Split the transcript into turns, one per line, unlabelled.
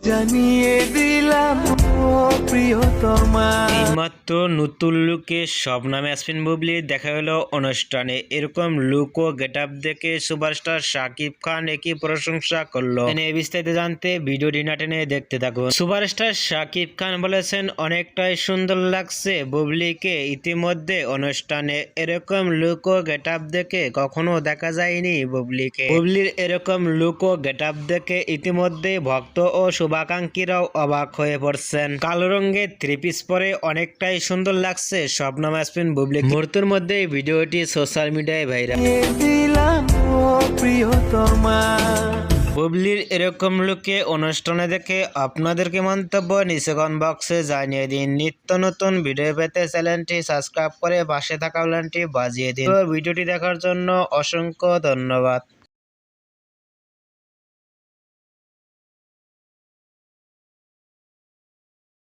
জানিয়ে দিলাম ও প্রিয়তমা।
এইমাত্র নতুন লুকে শবনম ইয়াসমিন বুবলি দেখা গেল অনুষ্ঠানে। এরকম লুক ও গেট আপ দেখে সুপারস্টার শাকিব খান একই প্রশংসা করলো। এই বিস্তারিত জানতে ভিডিওটি না টেনে দেখতে থাকুন। সুপারস্টার শাকিব খান বলেছেন, অনেকটাই সুন্দর লাগছে বুবলিকে। ইতিমধ্যে অনুষ্ঠানে এরকম লুক ও গেট আপ দেখে কখনো দেখা যায়নি বুবলিকে। বুবলির এরকম লুক ও গেট আপ দেখে ইতিমধ্যে ভক্ত ও শুভাকাঙ্ক্ষীরাও অবাক হয়ে পড়ছেন। কালো রঙের থ্রি পিস পরে অনেকটাই সুন্দর লাগছে শবনম ইয়াসমিন বুবলি। মুহূর্তের মধ্যে ভিডিওটি সোশ্যাল মিডিয়ায় ভাইরাল।
দিলাম ও প্রিয়তমা।
বুবলির এরকম লুকে অনুষ্ঠানে দেখে আপনাদের কি মন্তব্য নিচে কমেন্ট বক্সে জানিয়ে দিন। নিত্য নতুন ভিডিও পেতে চ্যানেলটি সাবস্ক্রাইব করে পাশে থাকা বেলটি বাজিয়ে দিন। তো ভিডিওটি দেখার জন্য অসংখ্য ধন্যবাদ।